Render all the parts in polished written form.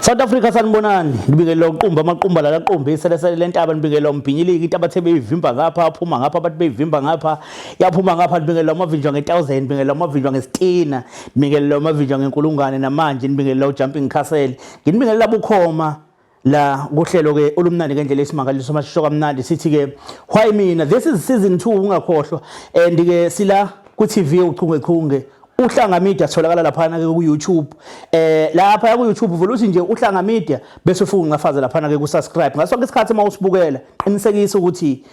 South Africa sanibonani nibingelela uqumba amaqumba la laqumba iselesele lentaba nibingelela umbhinyiliki into abathe beyivimba ngapha aphuma ngapha abathi beyivimba ngapha yaphuma ngapha nibingelela amavinjwa nge1000 nibingelela amavinjwa ngestina nibingelela amavinjwa ngenkulungwane namanje nibingelela ujumping castle nginibingelela bukhoma la kuhlelo ke olumnandi ngendlela esimangaliso masisho kamnandi sithi ke why mina this is season 2 ungakhohlwa and ke sila ku TV uchungechunge uhlanga media sitholakala lapha ke ku YouTube lapha ku YouTube vele uthi nje uhlanga media bese ufuna ungafaza lapha ke ku subscribe ngaso sonke isikhathi mawusibukela qinisekisa ukuthi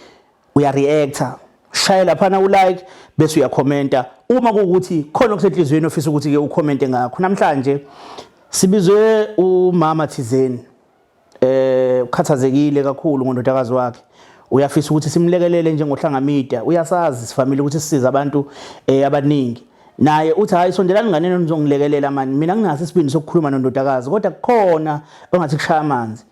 uya reactor shaya lapha u like bese uya commenta uma kuukuthi khona okusenhlizweni ofisa ukuthi ke ucommente ngakho namhlanje sibizwe umama Thizeni ukhathazekile kakhulu ngondodakazi wakhe uyafisa ukuthi simlekelele njengohlanga media uyasazi sifamile ukuthi sisiza abantu abaningi naye uthi hayi sondelani nganeni nizongilekelela mani mina nginaso isibindi sokukhuluma nondodakazi kodwa kukhona ongathi kushaya amanzi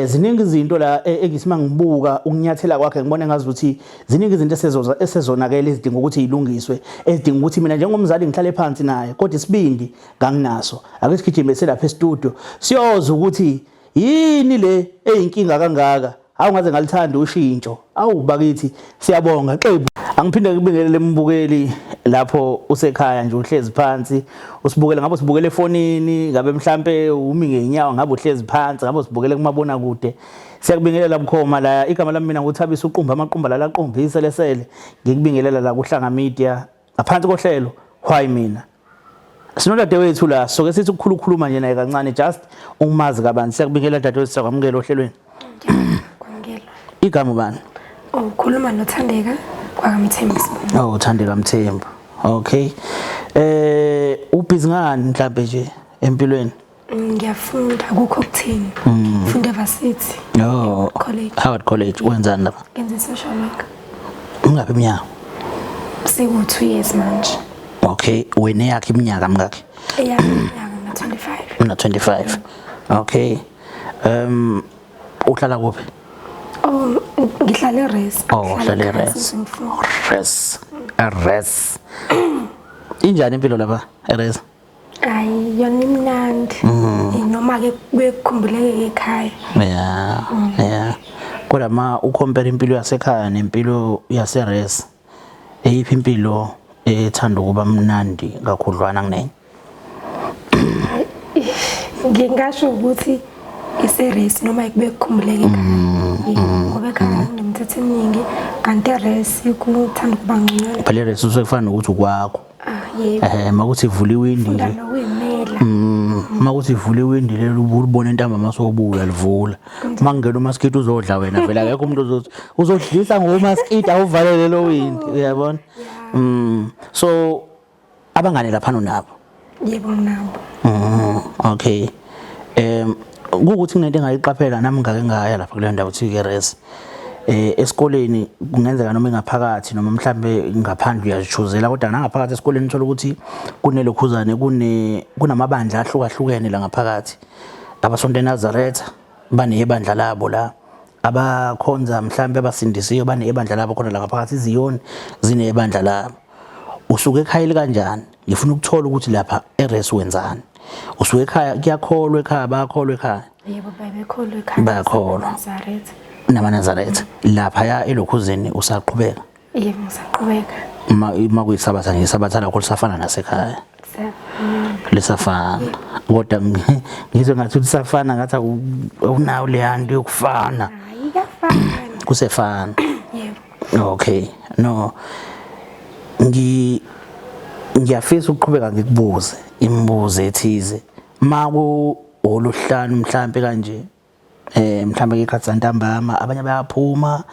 ziningi izinto la engisima ngibuka ukunyathela kwakhe ngibone ngazi ukuthi ziningi izinto esezonakele ezidinga ukuthi izilungiswe ezidinga ukuthi mina njengomzali ngihlale phansi naye kodwa isibindi nganginaso ake sigijime selapha e-studio siyoza ukuthi yini le eyinkinga kangaka awungaze ngalithanda ushintsho bakithi siyabonga xebu angiphinde ngibingelele mbukeli lapho usekhaya nje uhlezi phansi usibukele ngabe usibukele efonini ngabe mhlambe umi ngenyawo ngabe uhlezi phansi ngabe usibukele kumabona kude siyakubingelela bukhoma la igama lami mina nguthabisa uqumba amaqumba la laqumba iselesele ngikubingelela la kuhlanga media ngaphansi kohlelo why mina sinodade wethu la soke sithi ukukhulukhuluma nje naye kancane just ungimazi kabanzi siyakubingelela dade wethu sakwamukela ohlelweni kwamukela igama bani ukhuluma noThandeka kwaMthembu Thandeka Mthembu okay ubhizi ngani mhlawumbe nje empilweni ngiyafunda kukho kuthini ngifunda eVarsity college Howard College wenzani lapha ngenza social work ungabe iminyaka seku2 years manje okay wena yakhe iminyaka mngakhe yeah na 25 na 25 okay uhlala kuphi ngihlala eRes uhlala eRes injani impilo lapha eRes Ay yona imnandi noma ke bekukhumbuleke ekhaya yeah kodwa ma ucompare impilo yasekhaya nempilo yaseRes eyiphi impilo ethanda ukuba mnandi kakhudlwana kunenye ngingasho ukuthi iseRes noma ekubekukhumbuleke ekhaya ngoba ekhaya kunemithetho eminingi kanti eRes kuthanda ukuba ngcono phela eRes usefana ukuthi ukwakho yebo makuthi ivula iwindi nje makuthi ivula iwindi lelo ubone intamba masobuya livula mangena umaskito uzodla wena vela akekho umuntu uzodlisa ngomaskito awuvalele lo windi uyabona so abangane lapha nabo yebo nabo okay ukuthi kunento engayiqaphela nami ngake ngaya lapha kule ndawo uthi eRes esikoleni kungenzeka noma engaphakathi noma mhlambe ngaphandle uyazichuzela kodwa nangaphakathi esikoleni uthola ukuthi kunelokhuzane kunamabandla ahlukahlukene la ngaphakathi abasonto eNazaretha banebandla labo la abakhonza mhlambe abasindisiyo banebandla labo khona la ngaphakathi iziyoni zinebandla labo usuke ekhaya kanjani ngifuna ukuthola ukuthi lapha eRes wenzani usuke ekhaya kuyakholwa ekhaya bakholwa ekhaya yebo bayekholwa ekhaya bakholwa Nazaretha naManazaretha lapha ya elokhuzeni usaqhubeka yebo ngisaqhubeka kuyisabata nje isabatha lakho lisafana nasekhaya lisafana kodwa ngizwe ngathi lisafana ngathi unawo leyanto yokufana ayikafana kusefana yebo okay no ngiyafisa ukuqhubeka ngikubuze imibuzo ethize maku oluhlanu mhlambe kanje mhlambe ngekhathi santambama abanye bayaphuma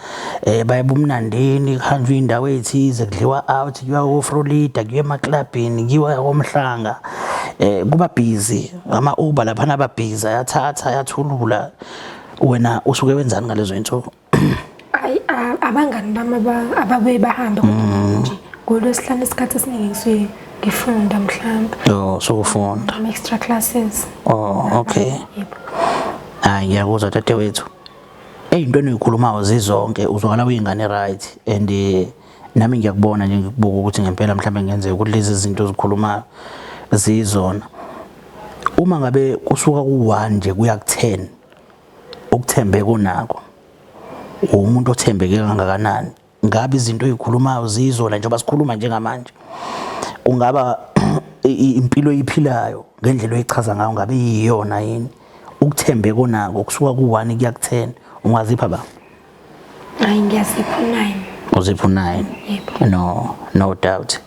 bayabumnandeni kuhanjwe indawo ethize kudliwa out kuyiwa ofrolida kuyiwa emaclubini kuyiwa komhlanga kuba busy ama Uber lapha naba busy ayathatha ayathulula wena usuke wenzani ngalezo zinto ay abangani bami ababe bahambe nje ngoLwesihlanu isikhathi esiningi ngisuke ngifunda mhlambe sokufunda extra classes okay ngiyakuzwa tete wethu into enikhulumayo zizonke uzwakala uyingane right and nami ngiyakubona nje ngikubuka ukuthi ngempela mhlambe ngenzeka ukuthi lezi zinto zikhulumayo zizona uma ngabe kusuka ku1 nje kuya ku10 ukuthembeka onako umuntu othembeke kangakanani ngabe izinto ezikhulumayo zizona njengoba sikhuluma njengamanje ungaba impilo oyiphilayo ngendlela oyichaza ngayo ngabe iyona yini ukuthembeka onako kusuka ku1 kuya ku10 ungazipha ba hayi ngiyazipha 9 uzipha 9 yebo no doubt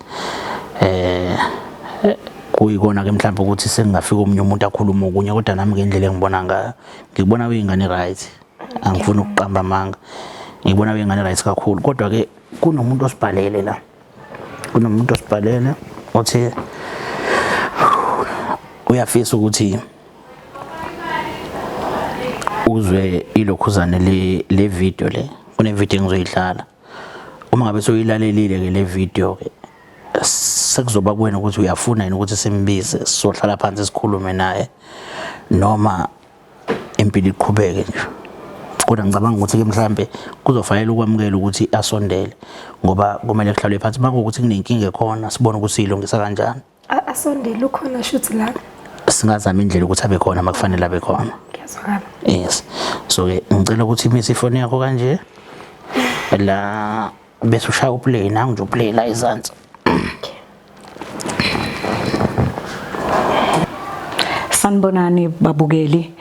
kuyikona ke mhlawumbe ukuthi sengingafika umunye umuntu akhuluma okunye kodwa nami ngendlela engibona ngayo ngikubona uyingane right angifuni ukuqamba amanga ngibona uyingane right kakhulu kodwa ke kunomuntu osibhalele la kunomuntu osibhalele othi uyafisa ukuthi uzwe ilokhuzane le video le kune video engizoyidlala uma ngabe soyilalelile ke le video ke sekuzoba kuwena ukuthi uyafuna yini ukuthi simbize sizohlala phansi sikhulume naye noma impilo iqhubeke nje kodwa ngicabanga ukuthi ke mhlambe kuzofanele ukwamukela ukuthi asondele ngoba kumele kuhlalwe phansi makuwukuthi kunenkinga ekhona sibone ukuthi silungisa kanjani asondele ukhona shoot la singazama indlela ukuthi abe khona makufanele abe khona ngiyazwakala yes so ke ngicela ukuthi imisi ifoni yakho kanje la bese ushaya uplay nangu nje uplay la izansi Sanibonani babukeli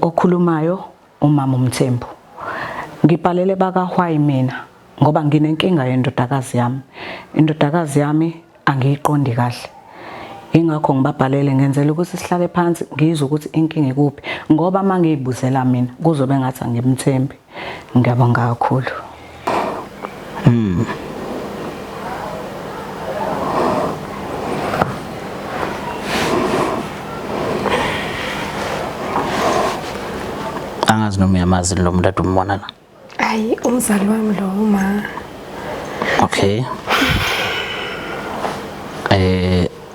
okhulumayo umama uMthembu ngibhalele bakaHwayi mina ngoba nginenkinga yendodakazi yami indodakazi yami angiyiqondi kahle ingakho ngibabhalele ngenzela ukuthi sihlale phansi ngizwe ukuthi inkinga ikuphi ngoba mangiyibuzela mina kuzobe ngathi angimthembi ngiyabonga kakhulu angazi noma uyamazi lo muntu ade umbona la hayi umzali wami lo uma okay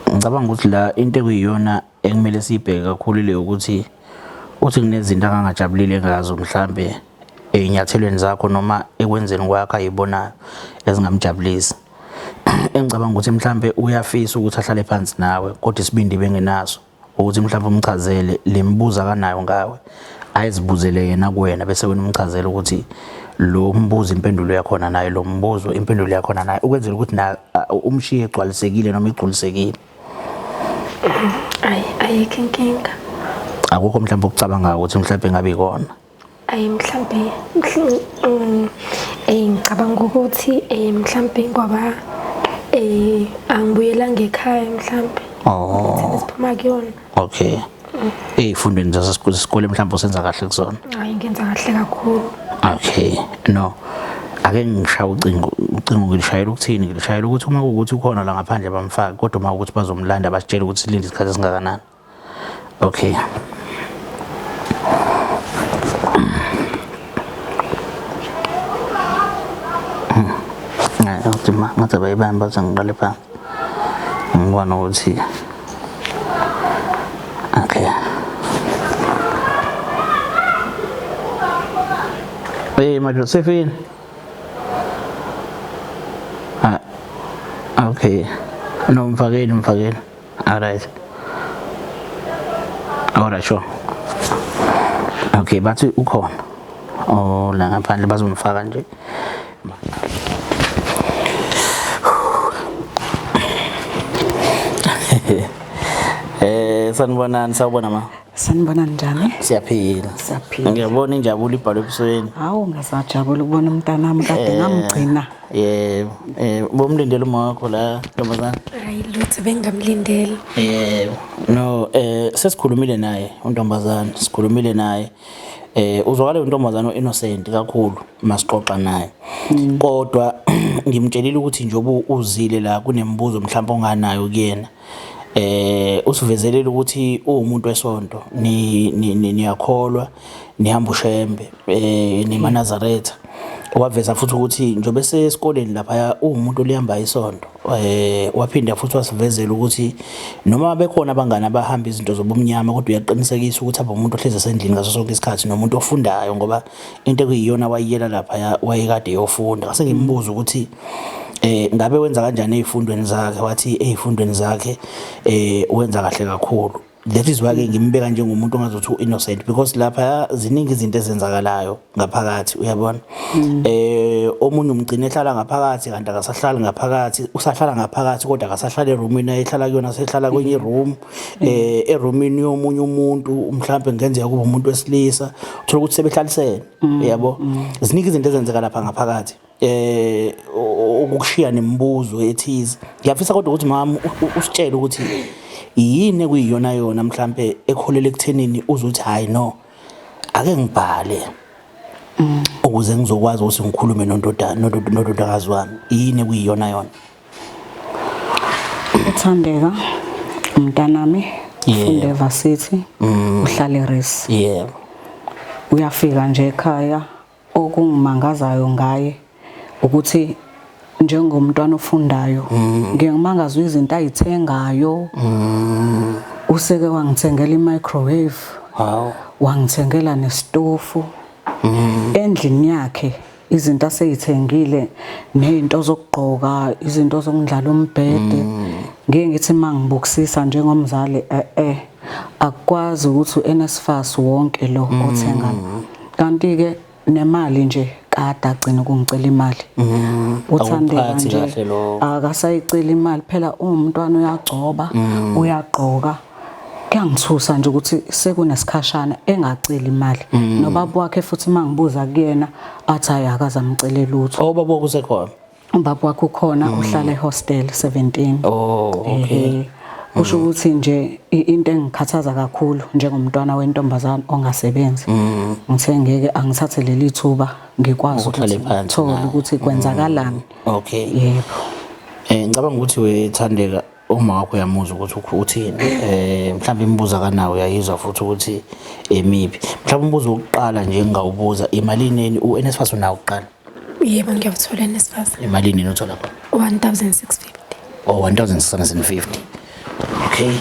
ngicabanga ukuthi la into ekuyiyona ekumele sibheke kakhulu le ukuthi uthi kunezinto angangajabulile ngazo mhlambe einyathelweni zakho noma ekwenzeni kwakhe ayibonayo ezingamjabulisi engicabanga ukuthi mhlambe uyafisa ukuthi ahlale phansi nawe kodwa isibindi bengenaso ukuthi mhlambe umchazele lembuza kanayo ngawe ayizibuzele yena kuwena bese wena umchazela ukuthi lo mbuzo impendulo yakho nayo lo mbuzo impendulo yakho nayo ukwenzela ukuthi na umshiye egcwalisekile noma igculisekile ayikho inkinga akukho mhlawumbe ukucabanga ukuthi mhlawumbe ngabe ikona mhlambe ngicabanga ukuthi mhlambe ngoba angibuyela ngekhaya mhlambe siphuma kuyona okay ey'fundweni zasesikole mhlawumbe usenza kahle kuzona hayi ngenza kahle kakhulu okay no ake ngishaya ucingo ngilishayela ukuthini ngilishayela ukuthi uma kuwukuthi ukhona la ngaphandle bamfaki kodwa uma ukuthi bazomlanda basitshela ukuthi silinde isikhathi esingakanani okay ngathi ngathi bayibamba bathi ngiqale phansi ngibona ukuthi okay hey Josephine okay no mfakeni all right sure okay bathi ukhona la ngaphandle bazomfaka nje sanibonani sawubona ma sanibonani njani siyaphila ngiyabona injabulo ibhalwe ebusweni hawu ngasajabula ukubona umntanami kade ngamgcina bomlindele uma wakho la ntombazana hayi lutho bengamlindele no sesikhulumile naye untombazana sikhulumile naye uzwakala untombazana innocent kakhulu masixoxa naye kodwa ngimtshelile ukuthi njobo uzile la kunembuzo mhlawumbe onganayo kuyena usivezelela ukuthi umuntu wesonto niyakholwa nihamba ushembe neManazaretha waveza futhi ukuthi njobe sesikoleni lapha umuntu olihamba isonto waphinda futhi wasivezela ukuthi noma bekhona abangane abahamba izinto zobumnyama kodwa uyaqinisekisa ukuthi umuntu ohleze esendlini ngaso sonke isikhathi nomuntu ofundayo ngoba into ekuyiyona wayiyela lapha wayekade yofunda ngase ngimbuza ukuthi ngabe wenza kanjani ezifundweni zakhe wathi ezifundweni zakhe wenza kahle kakhulu that is why ke ngimbeka njengomuntu ongazothi innocent because lapha ziningi izinto ezenzakalayo ngaphakathi uyabona omunye umgcina ehlala ngaphakathi kanti akasahlali ngaphakathi usahlala ngaphakathi kodwa akasahlala eroomini ayihlala kuyona sehlala kwenye room eroomini yomunye umuntu mhlambe ngenzeka kuba umuntu wesilisa uthola ukuthi sebehlalisene yabo ziningi izinto ezenzeka lapha ngaphakathi ukushiya nemibuzo ethize ngiyafisa kodwa ukuthi mama usitshele ukuthi yini kuyiyona yona mhlambe ekholela ekuthenini uzothi hayi no ake ngibhale ukuze ngizokwazi ukuthi ngikhulume nondodakazi wami yini kuyiyona yona Uthandeka umntanami ufunde eVarsity uhlala eRes uyafika nje ekhaya okungimangazayo ngaye ukuthi njengomntwana ofundayo ngiyangimangazwa izinto ayithengayo useke wangithengela imicrowave wangithengela nestofu endlini yakhe izinto aseyithengile nezinto zokugqoka izinto zokudlala umbhede ngeke ngithi mangibukisisa njengomzali akwazi ukuthi uNSFAS wonke lo othengayo kanti ke nemali nje kade agcina ukungicela imali uthandeka nje akasayicela imali phela umntwana uyagcoba uyagqoka kuyangithusa nje ukuthi sekunesikhashana engacela imali nobaba wakhe futhi mangibuza kuyena athi ayakaza amcele lutho baba wakho usekhona ubaba wakhe ukhona uhlala ehostel 17 okay kusho ukuthi nje into engikhathaza kakhulu njengomntwana wentombazana ongasebenzi ngithe ngeke angithathe leli thuba ngikwazi ukuthola ukuthi kwenzakalani okay yebo ngicabanga ukuthi wethandeka uma wakho yamuza ukuthi uthini mhlawumbe imibuzo kanawe uyayizwa futhi ukuthi emipi mhlawumbe umbuzo wokuqala nje engawubuza imalini uNSFAS unawo uqala yebo ngiyawuthola uNSFAS imalini nothola khona 1650 1650 okay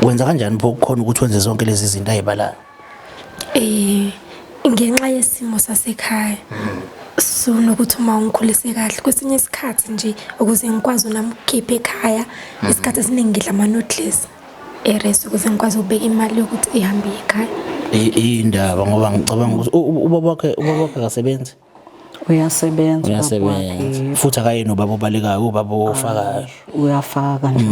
wenza kanjani pho ukukhona ukuthi wenze zonke lezi zinto ayibalayo ngenxa yesimo sasekhaya sonokuthi uma ungikhulise kahle kwesinye isikhathi nje ukuze ngikwazi nami ukukhipha ekhaya isikhathi esiningi ngidla ama-noodles eRes ukuze ngikwazi ukubeka imali yokuthi ihambe ekhaya indaba ngoba ngicabanga ukuthi ubaba wakhe akasebenzi uyasebenza futhi akayena ubaba obalekayo ubaba ofakayo uyafaka nje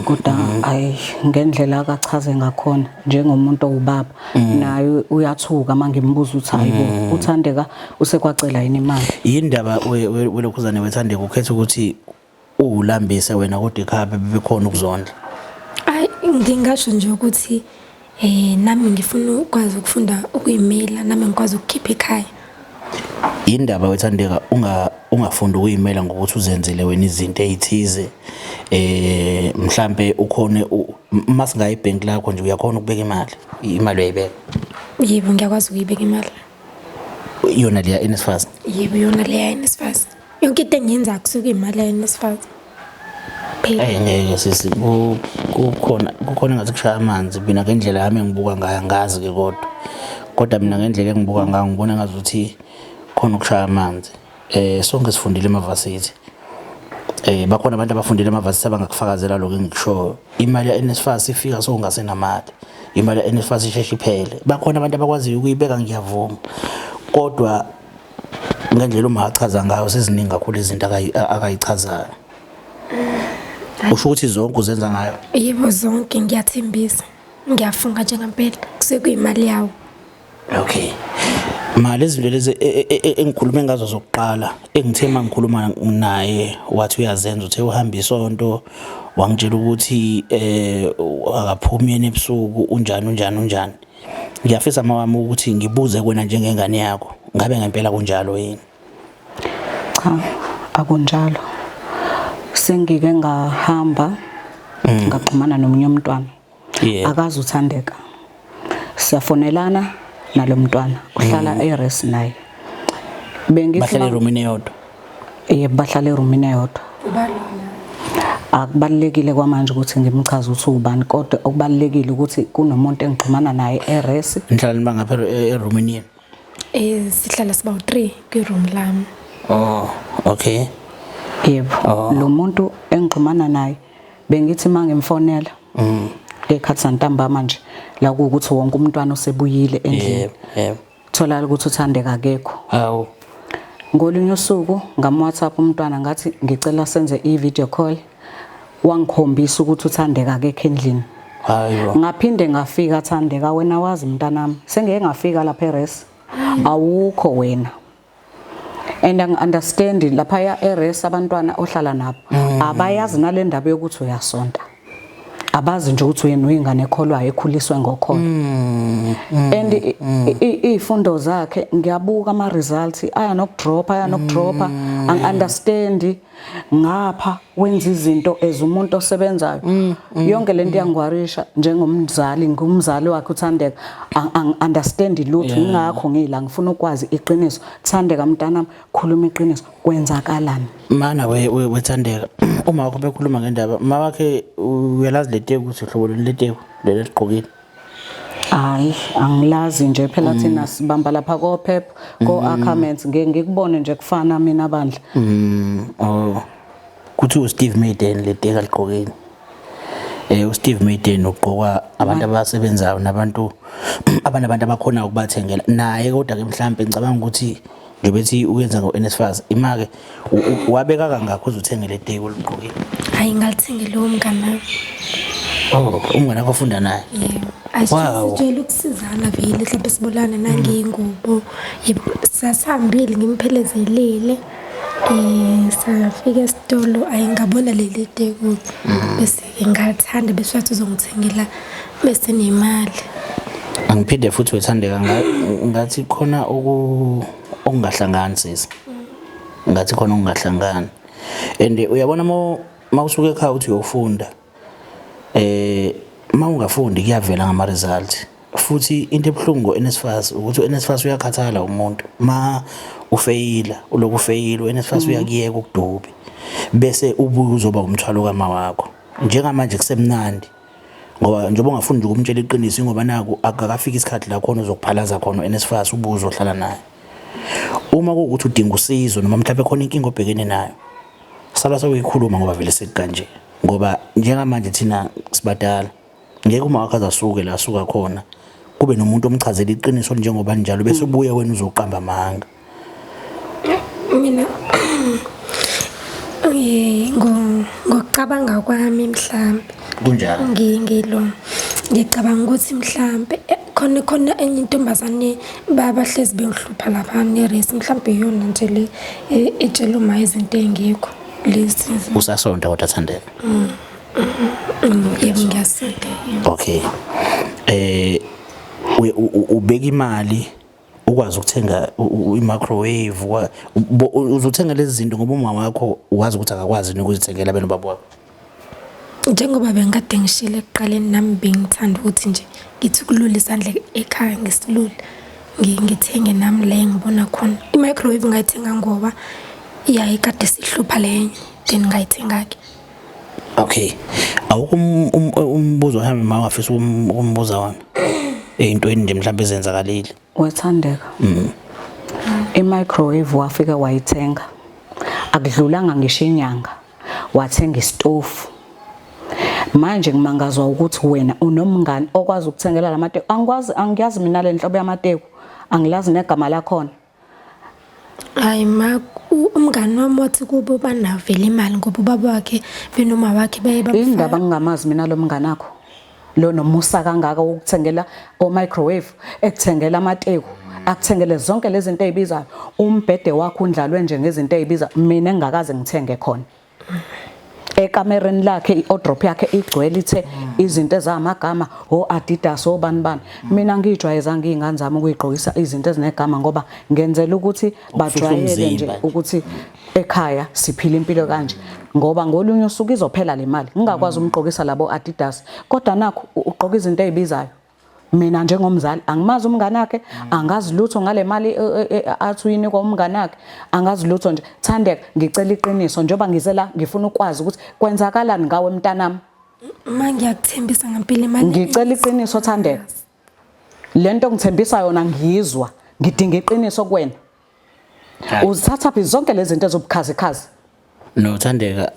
kodwa ayi ngendlela akachaze ngakhona njengomuntu owubaba naye uyathuka mangimbuza uthi hayibo uthandeka usekwacela yini imali indaba welokhuzane wethandeka ukhetha ukuthi ulambise wena kodwa ekhaya bebekhona ukuzondla ayi ngingasho nje ukuthi nami ngifuna ukwazi ukufunda ukuyimela nami ngikwazi ukukhipha ekhaya indaba wethandeka ungafunda ukuyimela ngokuthi uzenzele wena izinto ezithize mhlambe ukhone masingayi bank lakho nje uyakhona ukubeka imali uyayibeka yebo ngiyakwazi ukuyibeka imali yona leya NSFAS yebo yona leya NSFAS yonke into engiyenza kusuka imali ya NSFAS ngeke sisi kukhona ngathi kushaya amanzi mina ngendlela yami engibuka ngayo ngazi ke kodwa mina ngendlela engibuka ngayo ngibona ngazuthi khona ukushaya amanzi sonke sifundile eMavarsity bakhona abantu abafundile eMavarsity abangakufakazela lokho engikushoyo imali ya NSFAS ifika sokungasenamali imali ya NSFAS isheshe iphele bakhona abantu abakwazi ukuyibeka ngiyavuma kodwa ngendlela uma achaza ngayo seziningi kakhulu izinto akayichazayo usho ukuthi zonke uzenza ngayo yebo zonke ngiyathembisa ngiyafunga nje ngempela kusekuyimali yawo okay mali izinto lezi engikhulume ngazo zokuqala engithema ngikhuluma naye wathi uyazenza uthe uhamba isonto wangitshela ukuthi akaphumi yena ebusuku unjani ngiyafisa mawami ukuthi ngibuze kuwena njengengane yakho ngabe ngempela kunjalo yini cha akunjalo sengike ngahamba ngaxhumana nomunye umntwana akazi uthandeka siyafonelana nalomntwana uhlala eRes naye bahlala eroomini eyodwa bahlala eroomini eyodwa akubalekile kwamanje ukuthi ngimchaze ukuthi ubani kodwa okubalekile ukuthi kunomuntu engixhumana naye eRes nihlala bangapha eroomini yini sihlala siba u3 kwiroom lami okay yebo lo muntu engixhumana naye bengithi mangimfonela ngekhathi santambama nje la ukuthi wonke umntwana osebuyile endlini yebo tholala ukuthi uThandeka akekho hawo ngolunye usuku ngam WhatsApp umntwana ngathi ngicela senze i-video call wangikhombisa ukuthi uThandeka akekho endlini hayibo ngaphinde ngafika Thandeka wena wazi mntanami sengeke ngafika lapha eRes awukho wena and angiunderstand lapha ya eRes abantwana ohlala nabo abayazi nale ndaba yokuthi uyasonta abazi nje ukuthi wena uyingane ekholwayo ekhuliswe ngokhona and izifundo zakhe ngiyabuka ama results aya nokudropa angiunderstand ngapha wenza izinto ezumuntu osebenzayo yonke lento yangwarisha njengomzali ngumzali wakhe uThandeka angiunderstand lutho ngakho ngila ngifuna ukwazi iqiniso Thandeka mntanami khuluma iqiniso kwenzakalani mana wethandeka uma wakho bekhuluma ngendaba mama wakhe uyalazi leteko ukuthi uhlobo leteko leligqokile hayi angilazi nje phela thina sibamba lapha ko PEP ko Ackermans ngikubone nje kufana mina abandla oh kuthi uSteve Maiden leteka ligqokile uSteve Maiden ugqokwa abantu abasebenzayo nabantu abantu abakhona ukubathengela naye kodwa ke mhlambe ngicabanga ukuthi nje bethi uyenza ngoNSFAS imake wabeka kangakho uzothengele leteka ligqokile hayi ngalithenga lo mngana umngane wakho ufunda naye asijele ukusizana vele mhlawumbe sibolana nangeyingubo sasihambile ngimphelezele safika esitolo ayingabona leli teko bese ngingathanda bese wathi uzongithengela bese nemali angiphinde futhi wethandeka ngathi khona okungahlangani sisi ngathi khona okungahlangani and uyabona mawusuka ekhaya uthi uyofunda mawungafundi kuyavela ngama result futhi into ebhlungu ngoNSFAS ukuthi uNSFAS uyakhathala umuntu ma ufeyila uloku ufeyila uNSFAS uyakiyeka ukudubi bese ubuye uzoba umthwalo kama wakho njengamanje kusemnandi ngoba njengoba ungafuni nje ukumtshela iqiniso ngoba naku akakafika isikhathi la khona uzokuphalaza khona uNSFAS ubuzo ohlala naye uma kuukuthi udinga usizo noma mhlawumbe khona inkingo obhekene nayo sala soyikhuluma ngoba vele sekanje ngoba njengamanje thina sibadala ngeke uma wakho azasuke la asuka khona kube nomuntu omchazela iqiniso njengoba njalo bese ubuye wena uzoqamba amanga mina ngokucabanga kwami mhlambe kunjalo ngicabanga ukuthi mhlambe khona enye intombazane babahlezi bengihlupha lapha neRes mhlambe yona nje le etshela uma izinto engekho lezi usasonda kodwa Thandeka yebo ngiyasonda okay ubeka imali ukwazi ukuthenga i-microwave uzothenga lezi zinto ngoba umama wakho wazi ukuthi akakwazi ukuzithengela bena baba wakho njengoba bengikade ngishile ekuqaleni nami bengithanda ukuthi nje ngithi kulula isandla ekhaya ngisilule ngithenge nami le ngibona khona i-microwave ngayithenga ngoba iyayikade sihlupha lenye then ngayithenga ke okay awukho umbuzo wami mama afisa umbuza wami into nje mhlawumbe ezenzakalile wethandeka i-microwave wafika wayithenga akudlulanga ngisho inyanga wathenga istove manje ngimangazwa ukuthi wena unomngani okwazi ukuthengela lamateko angiyazi mina le nhlobo yamateko angilazi negama lakhona hayi umngani wami wathi kubo banavela imali ngoba ubaba wakhe benoma wakhe indaba ngingamazi mina lo mngani akho lo nomusa kangaka ukuthengela o microwave ekuthengela amateko akuthengele zonke lezi zinto ezibizayo umbhede wakho undlalwe nje ngezinto ezibiza mina engakaze ngithenge khona ekamereni lakhe iodrop yakhe igcwele ithe izinto ezamagama oAdidas obanibani mina ngijwayezanga izingane zami ukuyigqokisa izinto ezinegama ngoba ngenzela ukuthi bajwayele nje ukuthi ekhaya siphila impilo kanje ngoba ngolunye usuku izophela le mali ngingakwazi umgqokisa labo Adidas kodwa nakho ugqoka izinto ezibizayo mina njengomzali angimazi umngane wakhe angazi lutho ngale mali athi uyinikwa umngane wakhe angazi lutho nje Thandeka ngicela iqiniso njengoba ngizela ngifuna ukwazi ukuthi kwenzakalani ngawe mntanami mangiyakuthembisa ngempilo imali ngicela iqiniso Thandeka lento ngithembisa yona ngiyizwa ngidinga iqiniso kuwena uzithatha phi zonke lezi zinto ezobukhazikhazi no Thandeka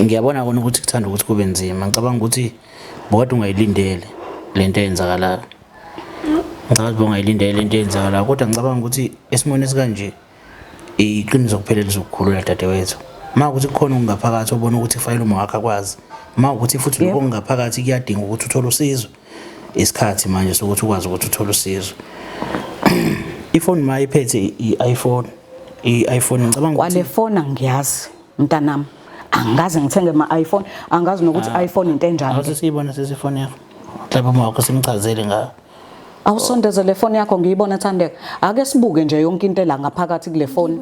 ngiyabona kona ukuthi kuthanda ukuthi kube nzima ngicabanga ukuthi bokade ungayilindele lento eyenzakalayo ngicabanga ukuthi ungayilindele lento eyenzakalayo kodwa ngicabanga ukuthi esimweni esikanje iqiniso kuphela lizokukhulula dadewethu mawukuthi kukhona ungaphakathi obona ukuthi kufanele uma wakhe akwazi mawukuthi futhi lokho kungaphakathi kuyadinga ukuthi uthole usizo isikhathi manje sokuthi ukwazi ukuthi uthole usizo ifoni mayiphethe i-iPhone ngicabanga kwale phone angiyazi mntanami angaze ngithenge ama-iPhone angazi nokuthi iPhone into enjani awusisiyibona sesifoni yakho mhlawumbe uma wakho simchazele ngayo awusondeze le phone yakho ngiyibona Thandeka ake sibuke nje yonke into la ngaphakathi kule phone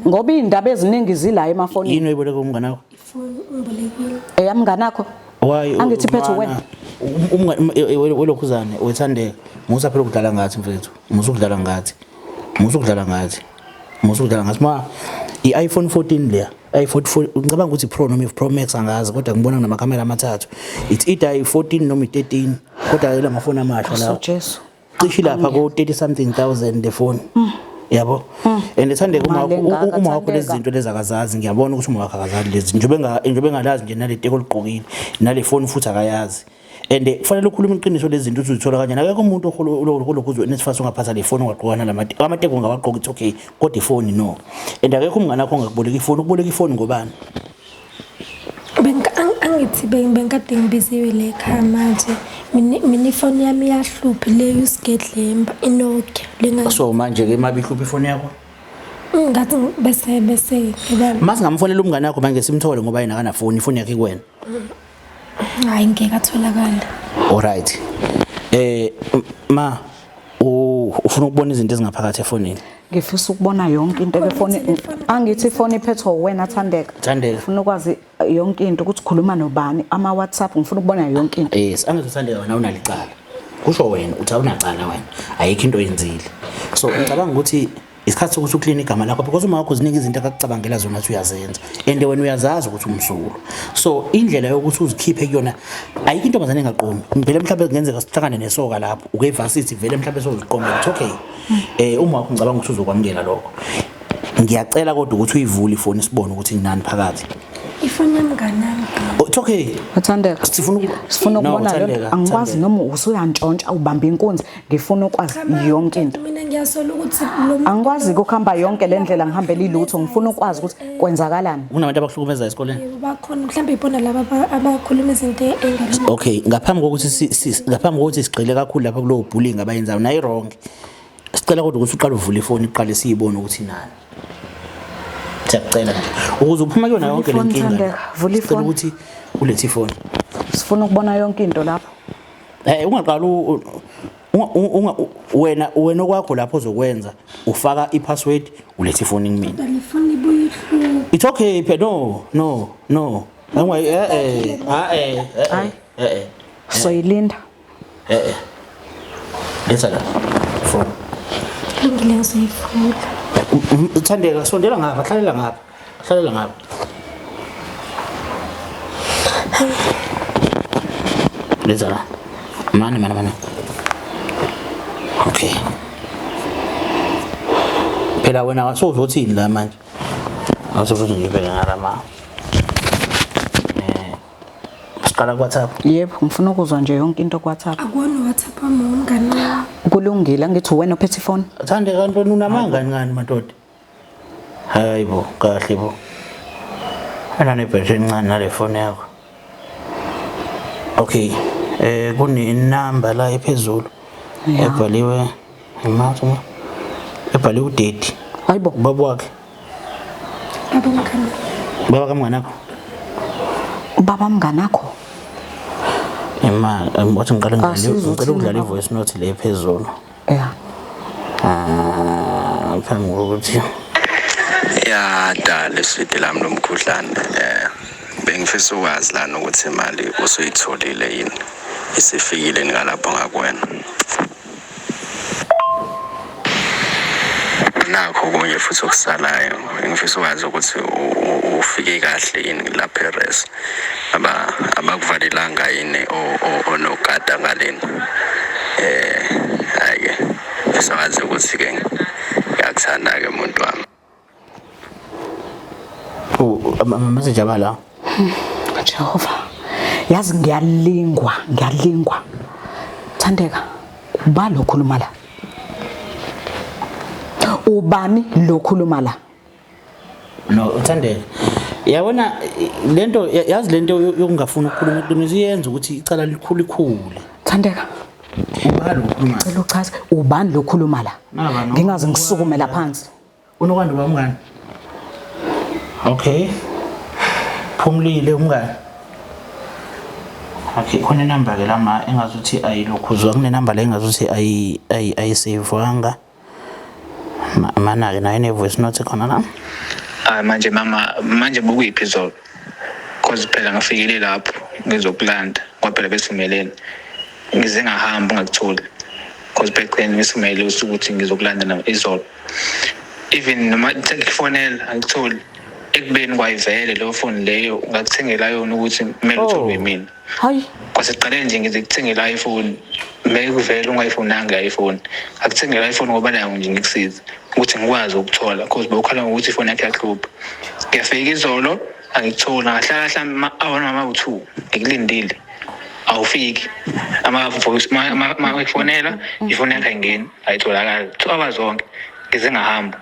ngoba indaba eziningi zila emafonini yini oyiboleka umngane wakho ifoni ungibolekile eyamngane wakho why angithi phethe wena welokhuzane wethandeka musa phela ukudlala ngathi mfethu musukudlala ngathi ma i-iPhone 14 leya i-iPhone 4 ngicabanga ukuthi Pro noma Pro Max angazi kodwa ngibona namakhamera amathathu it's either i-14 noma i-13 kodwa la ngafona amasha lawo Jesu cishe lapha ko 30 something thousand the phone yabo and ethandeka uma wakho lezi zinto lezi akazazi ngiyabona ukuthi uma wakho akazazi lezi njobe ngalazi nje nale teko ligqokile nale phone futhi akayazi and kufanele ukhuluma iqiniso lezi zinto uzithola kanjani akekho umuntu olokuzwe nesifasa ungaphatha le phone ungaqhokana amateko ngawaqhoka it's okay kodwa ifoni no and akekho umngane wakho ongakuboleka ifoni ukuboleka ifoni ngobani angithi bengikade ngibiziwe le ekhaya manje mina ifoni yami yahluphi le usigedlemba iNokia lenga so manje ke mabihluphi ifoni yakho ngathi bese ngibani masingamfonela umngane wakho manje simthole ngoba yena kana phone ifoni yakhe kuwena hayi ngeke atholakala alright ma ufuna ukubona izinto ezingaphakathi efonini ngifisa ukubona yonke into efonini angithi ifoni iphethwe wena Thandeka ufuna ukwazi yonke into ukuthi khuluma nobani ama WhatsApp ngifuna ukubona yonke into yes angithi Thandeka wena unalicala kusho wena uthi awunacala wena ayikho into oyenzile so ngicabanga ukuthi isikhathi sokuthi uclean igama lakho because uma wakho ziningi izinto akakucabangela zona ukuthi uyazenza and wena uyazazi ukuthi umsulu so indlela yokuthi uzikhiphe kuyona ayikho intombazane engaqomi vele mhlawumbe kungenzeka sihlangane nesoka lapho ukevarsity vele mhlawumbe soziqomela it's okay uma wakho ngicabanga ukuthi uzokwamukela lokho ngiyacela kodwa ukuthi uyivule ifoni sibone ukuthi inani phakathi ifoni yami nganami it's okay Thandeka sifuna ukubona lo angikwazi noma usuyantshontsha ubamba inkunzi ngifuna ukwazi yonke into mina ngiyasola ukuthi angikwazi ukuhamba yonke le ndlela ngihambela ilutho ngifuna ukwazi ukuthi kwenzakalani kunabantu abahlukumeza esikoleni bakhona mhlawumbe ibona laba abakhuluma izinto engalungile okay ngaphambi kokuthi sigxile kakhulu lapha kulowo bullying abayenzayo nayi wrong sicela kodwa ukuthi uqale uvule ifoni iqale siyibone ukuthi nani siyacela nje ukuze uphuma kuyona yonke le nkinga vula ifoni ukuthi ulethe ifoni sifuna ukubona yonke into lapho ungaqala wena okwakho lapho ozokwenza ufaka ipassword ulethe ifoni kimi ifoni ibuyihlu it's okay no so ilinda letha la phone lungile ngisifuna Thandeka sondela ngapha hlalela ngapha letha la mani okay phela wena wasozothini la manje awusozothi ngibheke ngalama siqala WhatsApp yebo ngifuna ukuzwa nje yonke into ku WhatsApp akuwona WhatsApp wami umngane wami kulungile angithi wena ophethe ifoni Thandeka ntoni unamangani ngani madoda hayibo kahle bo ana nebhetri encane nale phone yakho okay kune number la ephezulu ebhaliwe imathi ebhaliwe udate hayibo baba wakhe baba kamnganakho ubaba mnganakho imali wathi ngicela ukudlala ivoice note le ephezulu phambi kokuthi dale sweet lami nomkhuhlane bengifisa ukwazi lana ukuthi imali usuyitholile yini isifikile ngalapha ngakwena nakho kunye futhi okusalayo ngifisa ukwazi ukuthi ufike kahle yini lapha eRes abakuvalelanga yini onogada ngaleni hayi ngifisa ukwazi ukuthi ke ngiyakuthanda ke umuntu wami message abala Jehova. Yazi ngiyalingwa. Thandeka, uba lokhuluma la. Ubani lokhuluma la? No, Thandeka. Yabona lento yazi lento yokungafuna ukukhuluma iqiniso iyenza ukuthi icala likhulu. Thandeka. Ubani ukukhuluma? Cela uchaze ubani lokhuluma la? Ngingaze ngisukume la phansi. Unokwanda bamngani. Okay. Phumlile umngani. Okay, khona inamba ke lama engazuthi ayilokhuzwa kune number la engazuthi ayisavewanga. Mana ke nayo ne voice note khona la. Manje bukuphi izolo? Cause phela ngafikile lapho ngizokulanda kwaphela besimelene. Ngize ngahamba ungakutholi. Cause phela ngisimele ukuthi ngizokulanda na izolo. Even noma ngifonela angikutholi. Ekubeni kwayivele lo phone leyo ngakuthengela yona ukuthi kumele utholwe mina. Hayi. Kwasiqale nje ngizikuthengela iPhone. Mekuvele ungayifonanga iPhone. Akuthengela iPhone ngoba nayo nje ngikusiza ukuthi ngikwazi ukuthola cause bawukhala ukuthi iPhone yakhe yaxuba. Ngiyafika izolo angithola ngahlala ama-hour ama-2 ngikulindile. Awufiki. Ama voice ma ifonela ifone yakhe ayingeni ayitholakala 2 hours zonke ngize ngahamba.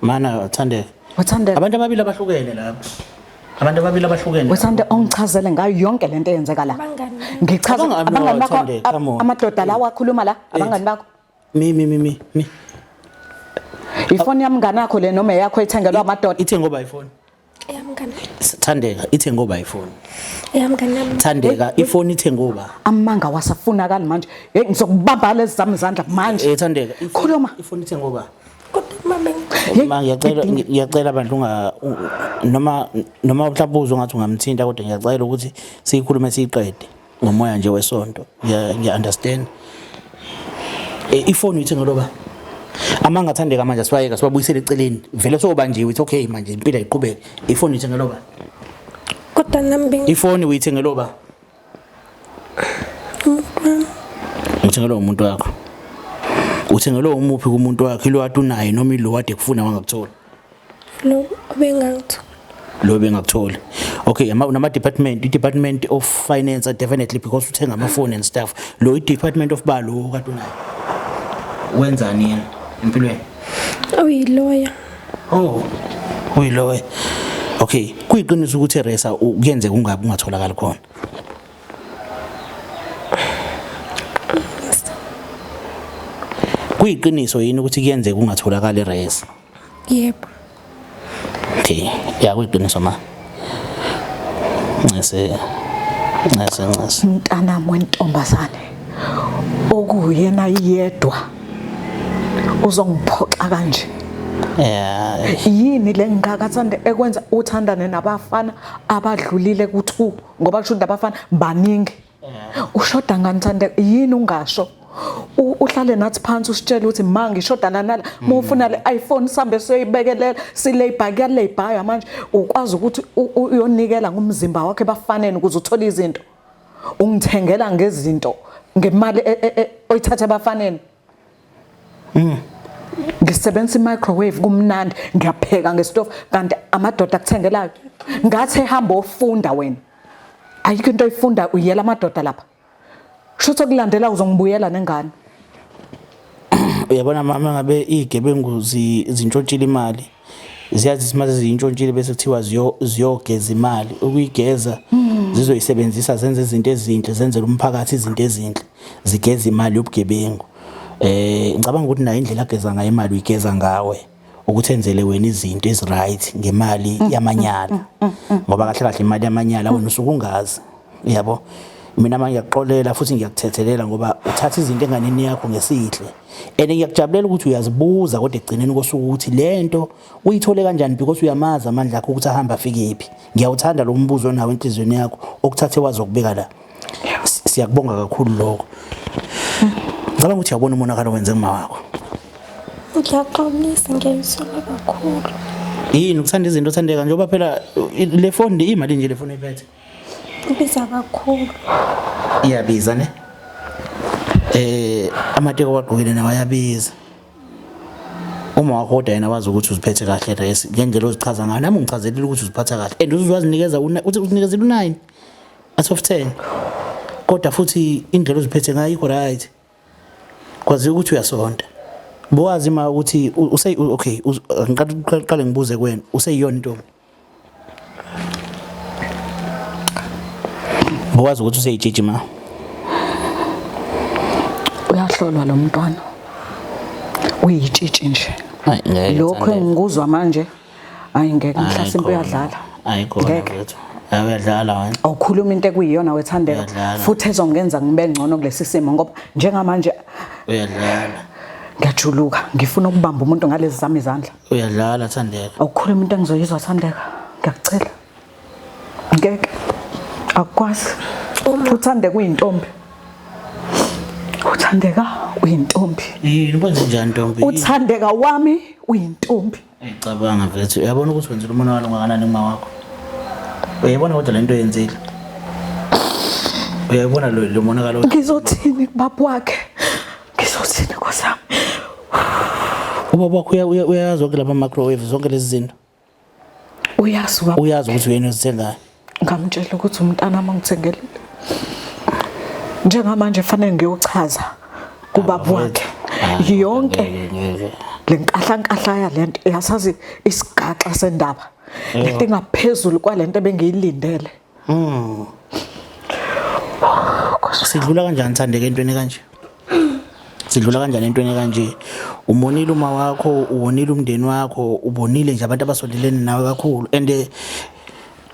Mana Thandeka. Wathandeka. Abantu ababili abahlukene lapha. Wethande ongichazele ngayo yonke lento eyenzeka la. Ngichaza abangani bakho amadoda lawa akhuluma la abangani bakho. Mi. Ifoni yami ngani yakho le noma yakho ethengelwa amadoda? Ithe ngoba iPhone. Eyamngani. Thandeka ithe ngoba iPhone. Eyamngani. Thandeka ifoni ithe ngoba. Amanga wasafunakala manje. Hey ngizokubamba lezi zami izandla manje. Thandeka khuluma. Ifoni ithe ngoba. Kodwa ngiyacela abantu noma mhlawumbe ngathi ungamthinta kodwa ngiyacela ukuthi siyikhulume siyiqede ngomoya nje wesonto. Ngiya understand. Ifoni ithe ngoba amanga Thandeka manje sibayeka sibabuyisele eceleni vele sobanjiwe it's okay manje impilo ayiqhubeke. Ifoni ithe ngoba kodwa nami ifoni uyithenge ngoba ngithengela umuntu wakho. Uthengelo umuphi kumuntu wakhe lo wadu naye noma ilo wade kufuna wangakuthola lo bengangithola lo bengakuthola. Okay, nama department of finance definitely because uthenga ama phone and stuff. Lo i-department of balo kadu naye wenzani yena empilweni? Uyilawyer. Uyilawyer. Okay, kuyiqiniso ukuthi Resa kuyenze kungabi ungatholakala khona. Kuyiqiniso yini ukuthi kuyenze kungatholakala iResa? Yebo. Okay, kuyiqiniso ma. Ngase. Mntana wentombazane. Okuyena yedwa. Uzongiphoxa kanje. Yini lengakathande ekwenza uthandane nabafana abadlulile ku2 ngoba kusho abafana baningi. Ushoda ngani Thande yini ungasho? Uhlale nathi phansi usitshela ukuthi ma ngishodana nala mufuna le iPhone sambe soyibekelela silabor kuyalabor manje ukwazi ukuthi uyonikela ngomzimba wakhe bafanele ukuze uthole izinto ungithengela ngezinto ngemali oyithatha bafanele. Ngisebenzisa i-microwave kumnandi ngiyapheka ngestove kanti amadoda akuthengelayo ngathi ehamba ofunda wena ayikho into oyifunda uyela amadoda lapha shutho kulandela uzongibuyela nengane. Uyabona mama ngabe igebengu zintshontshile imali ziyazi isimaze ziyintshontsile bese kuthiwa ziyogeza imali ukuyigeza zizoyisebenzisa zenze izinto ezinhle zenzele umphakathi izinto ezinhle zigeza imali yobugebengu. Ngicabanga ukuthi nayo indlela ageza ngayo imali uyigeza ngawe ukuthi enzele wena izinto eziright ngemali yamanyala ngoba kahle kahle imali yamanyala wena usuke ungazi yabo. Mina manje ngiyaxolela futhi ngiyakuthethelela ngoba uthatha izinto enganeni yakho ngesihle ngiyakujabulela ukuthi uyazibuza kodwa egcineni kosuku ukuthi lento uyithole kanjani because uyamazi amandla akho ukuthi ahamba afike ephi. Ngiyawuthanda lo mbuzo nawe enhlizweni yakho okuthathe wazi ukubeka la. Siyakubonga kakhulu lokho. Ngicabanga ukuthi uyabona umonakalo wenze ngima wakho. Ngiyaxolisa ngiyayisola kakhulu. Yini ukuthanda izinto Thandeka njengoba phela le phone imali nje le phone iphethe. Ibiza kakhulu. Iyabiza ne? Amateko wagqokile nawo ayabiza. uma wakho kodwa yena wazi ukuthi uziphethe kahle Resi ngendlela ozichaza ngayo nami ungichazelile ukuthi uziphatha kahle and uzinikeza uthi uzinikezela u9 out of 10 kodwa futhi indlela oziphethe ngayo ikho right kwazi ukuthi uyasonta bowazi ma ukuthi okay ngiqale ngibuze kwena useyiyona intombi bowazi ukuthi useyijiji ma uyahlolwa lo mntwana uyitshitshi nje lokho engikuzwa manje ayingeke mhlasimpe uyadlala ayikhona mfethu uyadlala wena awukhuluma into ekuyiyona wethandeka futhi ezongenza ngibe ngcono kulesi simo ngoba njengamanje uyadlala ngiyajuluka ngifuna ukubamba umuntu ngalezi zami izandla uyadlala Thandeka awukhuluma into engizoyizwa Thandeka ngiyakucela ngeke akwazi uThandeka uyintombi uThandeka uyintombi yini kwenze njani ntombi uThandeka wami uyintombi ecabanga mfethu uyabona ukuthi wenzile umonakalo ungakanani kuma wakho uyabona kodwa lento yenzile uyabona lo monakalo ngizothini kubaba wakhe ngizothini kwasami ubaba wakho uyayazi zonke lama microwave zonke lezi zinto uyazi ubaba uyazi ukuthi wena uzithengayo ngamtshela ukuthi umntana mangithengelile njengamanje fanele ngiyochaza kubaba wakhe yonke lenkahla yalento yasazi isigaxa sendaba lento engaphezulu kwalento ebengiyilindele sidlula kanjani Thandeka entweni kanje sidlula kanjani entweni kanje umonile uma wakho uwonile umndeni wakho ubonile nje abantu abasondelene nawe kakhulu and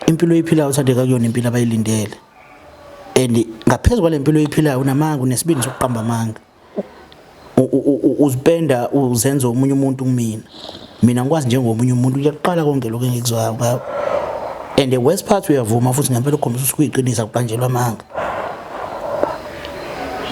impilo ephilayo Thandeka kuyona impilo abayilindele and ngaphezulu kwalempilo ephilayo unamanga unesibindi sokuqamba amanga uzipenda uzenza umunye umuntu mina ngikwazi njengomunye umuntu uyaqala konke lokho engikuzwayo ngabo and the worst part uyavuma futhi ngempela ukhombisa ukuyiqinisa kuqanjelwa amanga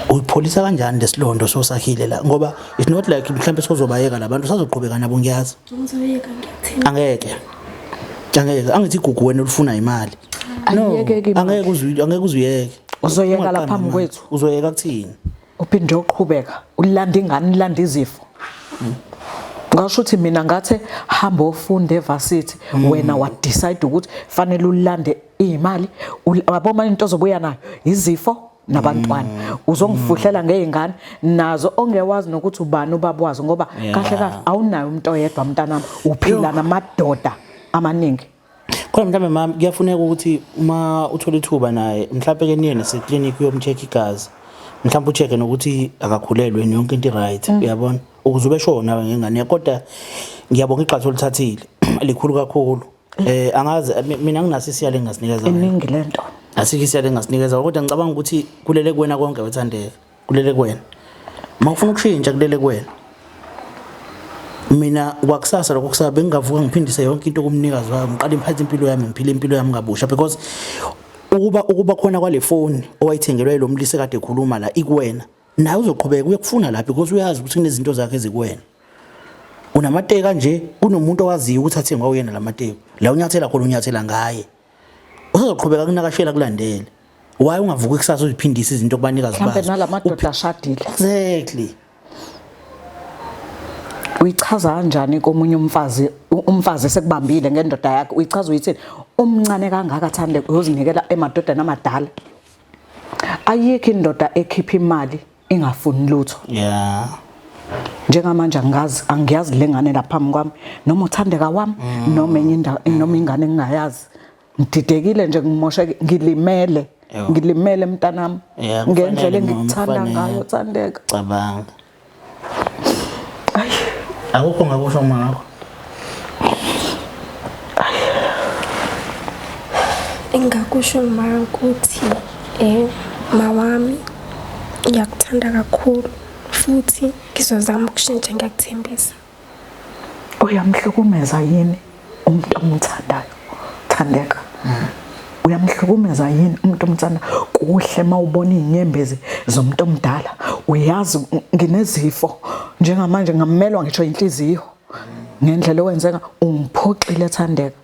uyipholisa kanjani lesilondo sosakhile la ngoba it's not like mhlambe sozobayeka labantu sazoqhubeka nabo ngiyazi ngizoyeka ngiyathina angeke angithi igugu wena ulifuna imali angeke uzuyeke uzoyeka lapha phambi kwethu uzoyeka kuthini uphinde uqhubeka ulanda ingane ulanda izifo ngasho ukuthi mina ngathi hamba ofunda evarsity wena wa decide ukuthi fanele ulande imali wabona into ozobuya nayo izifo nabantwana uzongifuhlela ngeingane nazo ongewazi nokuthi ubani ubaba wazo ngoba kahle kahle awunayo umuntu oyedwa mntanami uphila namadoda amaningi kodwa mntana mama kuyafuneka ukuthi uma uthola ithuba naye mhlawumbe ke niye neseclinic uyomcheck igazi mhlawumbe ucheck nokuthi akakhulelwe yonke into right uyabona ukuze ube sure nawe ngengane kodwa ngiyabonga iqhatho olithathile likhulu kakhulu angazi mina nginaso isiyale ngasinikeza iningi lento asikho isiyale ngasinikeza kodwa ngicabanga ukuthi kulele kuwena konke wethandeka kulele kuwena mawufuna ukushintsha kulele kuwena mina kwakusasa lokho kusaba bengavuka ngiphindise yonke into kumnikazi wami ngiqala imphathe impilo yami ngiphile impilo yami ngabusha because ukuba khona kwale phone owayithengelwe lo mlisi kade ekhuluma la ikuwena nawe uzoqhubeka uyakufuna lapha because uyazi ukuthi kunezinto zakhe ezikuwena unamateka nje kunomuntu owaziyo ukuthi athengwa uyena lamateka la unyathela khona unyathela ngaye uzoqhubeka kunakashela kulandele why ungavuka ikusasa uziphindisa izinto kubanikazi bazo mhlawumbe nalamadoda ashadile exactly uyichaza kanjani komunye umfazi esekubambile ngendoda yakhe uyichaza uyithini omncane kangaka Thandeka uyozinikela emadodeni amadala ayikho indoda ekhipha imali ingafuni lutho njengamanje angiyazi lengane lapha phambi kwami noma uThandeka wami noma enye indawo noma ingane engingayazi ngididekile nje ngimosheke ngilimele mntanami ngendlela engikuthanda ngayo Thandeka cabanga akukho ngakusho ngakho engakusho ma ukuthi mawami ngiyakuthanda kakhulu futhi ngizozama ukushintsha ngiyakuthembisa uyamhlukumeza yini umuntu omthandayo Thandeka uyamhlukumeza yini umuntu omthanda kuhle mawubona inyembezi zomuntu omdala uyazi nginezifo njengamanje ngamelwa ngisho inhliziyo ngendlela owenzenga ungiphoxile Thandeka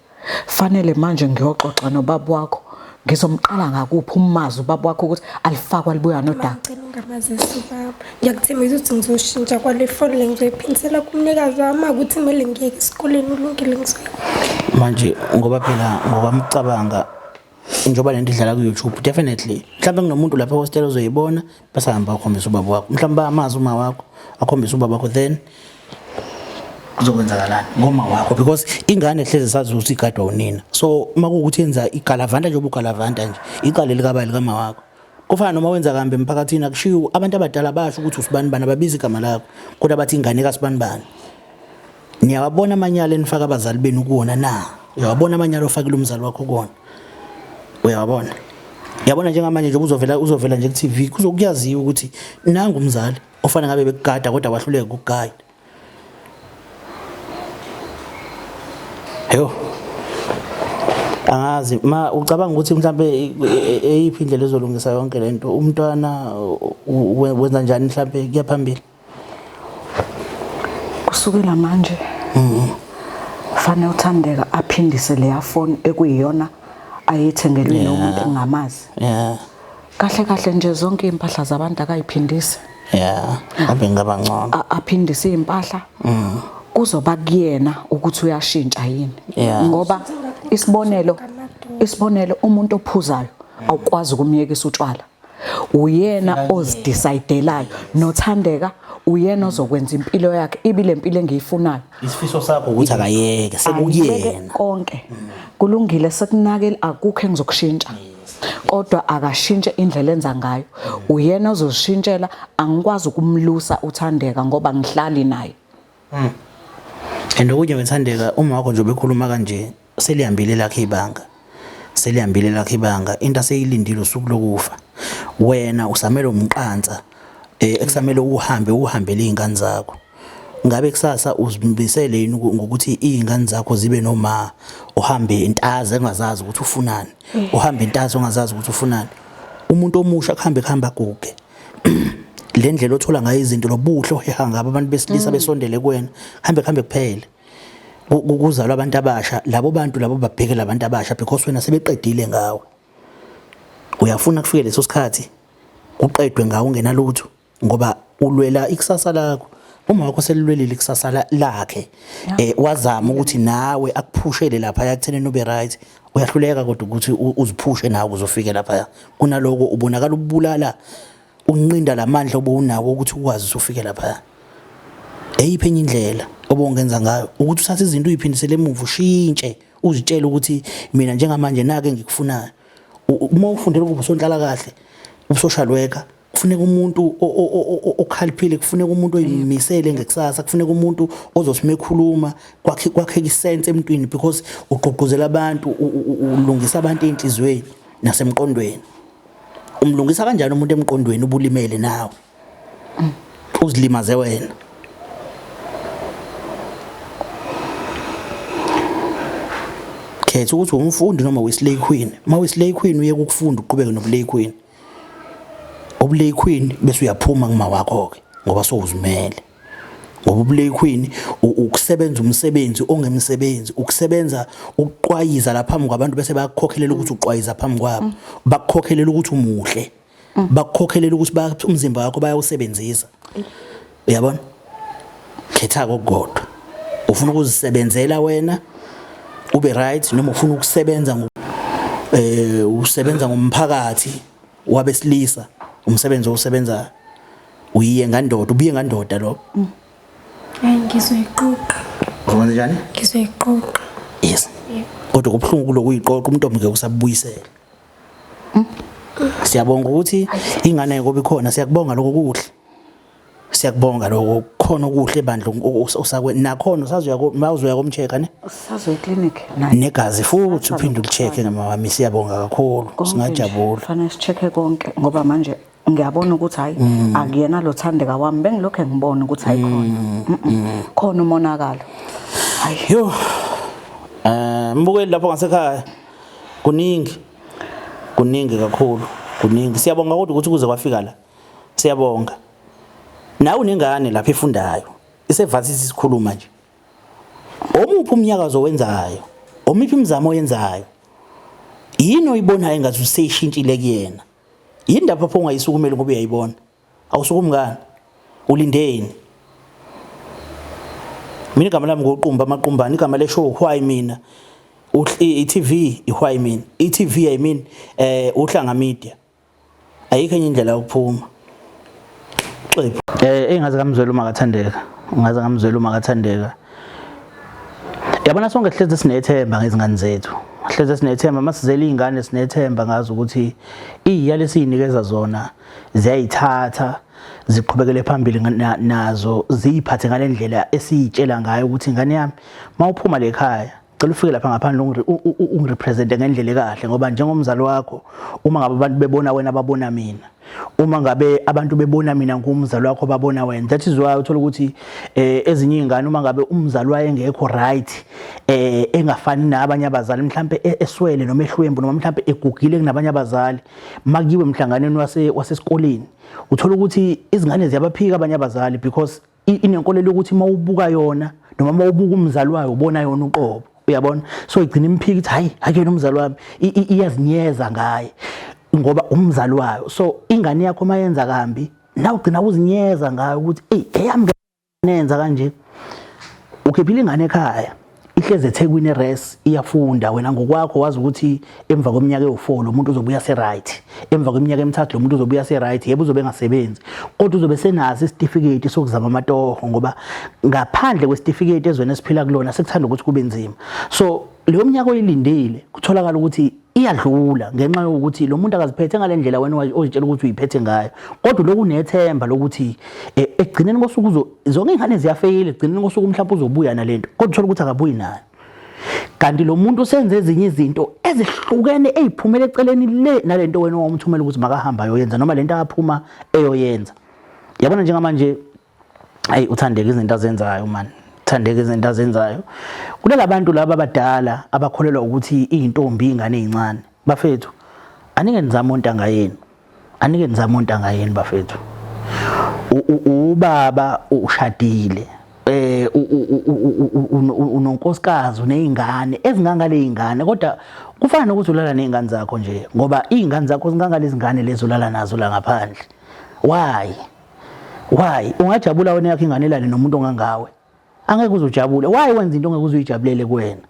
fanele manje ngiyoxoxa nobaba wakho ngizomqala ngakuphi umazi ubaba wakho ukuthi alifakwa libuya nodaka ungamazisi ubaba. Ngiyakuthembisa ukuthi ngizoshintsha kwale phone le ngizoyiphindisela kumnikazi wami ukuthi kumele ngiyeke esikoleni ulungile ngizoyeka. Manje ngoba phela ngokwamcabanga njengoba lento idlala ku YouTube definitely mhlawumbe kunomuntu lapha hostel ozoyibona bese hamba ukhombisa ubaba wakho mhlawumbe amazi uma wakho akhombisa ubaba wakho then kuzokwenzakalani ngoma wakho because ingane hleze sazi ukuthi igadwa unina so makuukuthi yenza igalavanda nje ubugalavanda nje iqale likabali kama wakho kufana noma wenza kambe emphakathini akushiwo abantu abadala basho ukuthi usibani bani ababizi igama lakho kodwa bathi ingane kasibani bani niyawabona amanyala enifaka abazali benu kuona na uyawabona amanyala ofakile umzali wakho kuona uyabona yabona njengamanje nje uzovela nje ku TV kuzokuyaziwa ukuthi nanga umzali ofana ngabe bekugada kodwa wahluleka ukugaya yo angazi ma ucabanga ukuthi mhlambe eyiphi indlela ezolungisa yonke lento umntwana wenza njani mhlambe kuya phambili kusukela manje fanele uThandeka aphindise leya phone ekuyiyona ayithengelwe nomuntu engamazi kahle nje zonke impahla zabantu akayiphindise abe ngaba ngcono aphindise impahla kuzoba kuyena ukuthi uyashintsha yini ngoba isibonelo umuntu ophuzayo awukwazi ukumyekisa utshwala uyena ozidecidelayo noThandeka uyena ozokwenza impilo yakhe ibile impilo engiyifunayo isifiso sakho ukuthi akayeke sekuyena konke kulungile sekunakela akukho engizokushintsha kodwa akashintshe indlela enza ngayo uyena ozozishintshela angikwazi ukumlusa uThandeka ngoba ngihlali naye endokunye weThandeka uma wakho nje bekhuluma kanje selihambile lakhe ibanga into aseyilindile usuku lokufa wena usamele umqansa ekusamele uhambe lezingane zakho ngabe kusasa uzimbisele yini ngokuthi izingane zakho zibe noma uhambe intazi engazazi ukuthi ufunani uhambe intazi ongazazi ukuthi ufunani umuntu omusha kuhamba aguge le ndlela othola ngayo izinto lobuhle ohehanga abantu besilisa besondele kuwena hambe kuphela ukuzalwa abantu abasha labo bantu labo babhekela abantu abasha because wena sebeqedile ngawe uyafuna kufike leso sikhathi uqedwe ngawe ungenalutho ngoba ulwela ikusasa lakho uma wakho selilwelile ikusasa lakhe wazama ukuthi nawe akuphushele lapha yakuthenene ube right uyahluleka kodwa ukuthi uziphushe nawe uzofike lapha kunaloko ubonakala ubulala unqinda lamandla obunawo ukuthi ukwazi ufike lapha eyiphi enye indlela obongenza ngayo ukuthi uthathe izinto uyiphindisele emuva ushintshe uzitshela ukuthi mina njengamanje nake ngikufunayo uma ufundela ukuba usonhlala kahle ubusocial worker kufuneka umuntu okhaliphile kufuneka umuntu oyimisele ngekusasa kufuneka umuntu ozosime ekhuluma kwakhe isense emntwini because uqoqozela abantu ulungisa abantu enhlizweni nasemqondweni umlungisa kanjani umuntu emqondweni ubulimele nawe uzilimaze wena khetha ukuthi umfundi noma uyislay queen ma uyislay queen uye ukufunda uqhubeke noblay queen oblay queen bese uyaphuma kuma wakho ke ngoba sowuzimele ngoba ublay queen ukusebenza umsebenzi ongemsebenzi ukusebenza ukuqwayiza lapha phambi kwabantu bese bayakhokhelela ukuthi uqwayiza phambi kwabo bakukhokhelela ukuthi umuhle bakukhokhelela ukuthi umzimba wakho bayawusebenzisa uyabona khetha kokodwa ufuna ukuzisebenzela wena ube right noma ufuna ukusebenza usebenza ngomphakathi wabesilisa umsebenzi osebenza uyiye ngandoda ubiye ngandoda lo ngizoyiqoqa uzokwenza njani ngizoyiqoqa yes kodwa kubhlungu lokuyiqoqa umuntu ngeke usabuyisela siyabonga ukuthi ingane ngoba ikhona siyakubonga lokho kuhle siyakubonga lokho khona okuhle bandla osakwe nakhona usazoya komcheka ne usazoya eclinic negazi futhi uphinde ulicheke ngamami siyabonga kakhulu singajabula fanele sicheke konke ngoba manje ngiyabona ukuthi hayi akuyena lo Thandeka wami bengilokho ngibona ukuthi hayikhona khona umonakalo hayi yo mbukeli lapho ngasekhaya kuningi kakhulu kuningi siyabonga kodwa ukuthi kuze kwafika la siyabonga nawe unengane lapha efundayo isevasisi isikhuluma nje omuphi umnyakazo wenzayo omiphi imizamo oyenzayo yini oyibonayo engathi useyishintshile kuyena yini lapho ungayisukumela ngoba uyayibona awusukumngani ulindeni mina igama lami ngoqumba amaqombani igama leshow why mina i-TV why mina i-TV I mean uhlanga media ayikho enye indlela yokuphuma xephu engaze kamzwela uma kathandeka ungaze ngamzwela uma kathandeka yabona sonke hleze sinethemba ngezingane zethu hleze sinethemba masizela izingane sinethemba ngazi ukuthi iy'yalo esiyinikeza zona ziyayithatha ziqhubekele phambili nazo ziyiphathe ngalendlela esiyitshela ngayo ukuthi ingane yami mawuphuma lekhaya cela ufike lapha ngaphandle ungirepresente ngendlela ekahle ngoba njengomzali wakho uma ngabe abantu bebona wena babona mina uma ngabe abantu bebona mina ngumzali wakho babona wena that is why uthola ukuthi ezinye izingane uma ngabe umzali waye engekho right engafani nabanye abazali mhlambe eswele noma ehlwembu noma mhlambe egugile kunabanye abazali makiwe emhlanganweni wasesikoleni uthola ukuthi izingane ziyabaphika abanye abazali because inenkolelo ukuthi mawubuka yona noma mawubuka umzali wayo ubona yona uqobo uyabona so igcina imphika ithi hayi akuyona umzali wami iyazinyeza ngaye ngoba umzali wayo so ingane yakho mayenza kambi nawe ugcina uzinyeza ngayo ukuthi eyami ngenza kanje ukhiphile ingane ekhaya ihleze eThekwini res iyafunda wena ngokwakho wazi ukuthi emva kweminyaka ewu4 lo muntu uzobuya se right emva kweminyaka emithathu lo muntu uzobuya se right yebo uzobe engasebenzi kodwa uzobe senazi isitifiketi sokuzama amatoho ngoba ngaphandle kwesitifiketi ezweni esiphila kulona sekuthanda ukuthi kube nzima so leyo minyaka oyilindile kutholakala ukuthi iyadlula ngenxa yokuthi lo muntu akaziphethe ngalendlela wena ozitshela ukuthi uyiphethe ngayo kodwa lokunethemba lokuthi egcineni kosuku zonke izingane ziyafeyila egcineni kosuku mhlawumbe uzobuya nalento kodwa uthola ukuthi akabuyi nayo kanti lo muntu usenze ezinye izinto ezihlukene eziphumela eceleni le nalento wena owamthumela ukuthi makahamba ayoyenza noma lento aphuma eyoyenza yabona njengamanje uthandeka izinto azenzayo man thandeka izinto azenzayo kulala abantu laba abadala abakholelwa ukuthi izintombi ingane ezincane bafethu anike nizama untanga yenu anike nizama untanga yenu bafethu ubaba ushadile unonkosikazi unezingane ezingangale izingane kodwa kufana ukuthi ulala nezingane zakho nje ngoba izingane zakho zingangale izingane lezo ulala nazo la ngaphandle why ungajabula wena yakho ingane lale nomuntu ongangawe angeke uzojabule why wenza into ongeke uzuyijabulele kuwena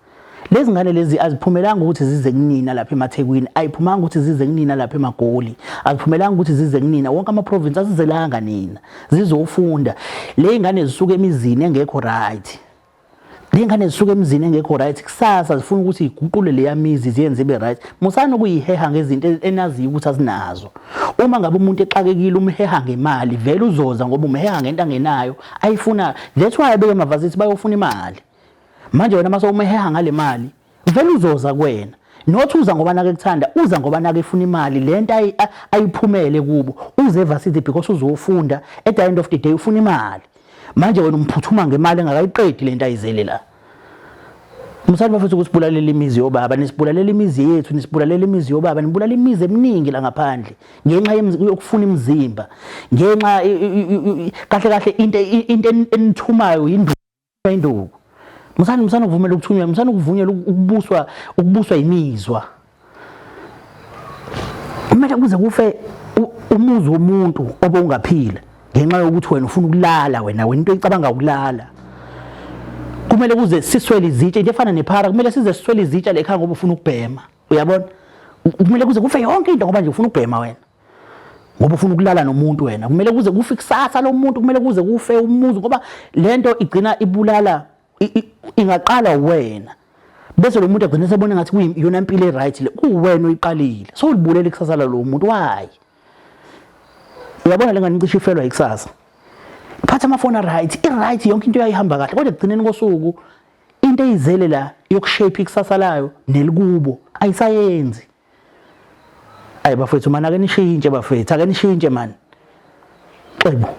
lezi ngane lezi aziphumelanga ukuthi zize kunina lapha eMathekwini ayiphumanga ukuthi zize kunina lapha eMagoli aziphumelanga ukuthi zize kunina wonke ama province asizelanga nina zizofunda le ngane zisuka emizini engekho right le ngane zisuka emizini engekho right kusasa zifuna ukuthi iguqule le yamizi ziyenze ibe right musana ukuyiheha ngezinto enazi ukuthi azinazo uma ngabe umuntu exakekile umheha ngemali vele uzoza ngoba umheha ngento angenayo ayifuna that's why beke mavazithi bayofuna imali manje wena mase umeheha ngale mali vele uzoza kuwena not uza ngoba nake kuthanda uza ngoba nake efuna imali lento ayiphumele kubo uze varsity because uzofunda at the end of the day ufuna imali manje wena umphuthuma ngemali engakayiqedi lento ayizele la Musali bafethu kusibulalela imizi yobaba nisibulalela imizi yethu nisibulalela imizi yobaba nibulala imizi eminingi la ngaphandle ngenxa yokufuna imizimba ngenxa kahle into enithumayo induku musana kuvumela ukuthunywa musana kuvunyelwa ukubuswa imizwa kumele kuze kufe umuzi womuntu obe ungaphila ngenxa yokuthi wena ufuna ukulala wena into icabanga ukulala kumele kuze siswele izitsha into efana nephara kumele size siswele izitsha lekhaya ngoba ufuna ukubhema uyabona kumele kuze kufe yonke into ngoba nje ufuna ukubhema wena ngoba ufuna ukulala nomuntu wena kumele kuze kufe kusasa lo muntu kumele kuze kufe umuzi ngoba lento igcina ibulala ingaqala wena bese lo muntu agcina sebona ngathi kuyona impilo eright le kuwena oyiqalile so ulibulela ikusasa lo muntu why uyabona lengane ngicishe ifelwa ikusasa phatha amafona right right yonke into yayihamba kahle kodwa egcineni kosuku into eyizele la yokushape ikusasa layo nelikubo ayisayenzi bafethu mana ake nishintshe bafethu ake nishintshe man xebo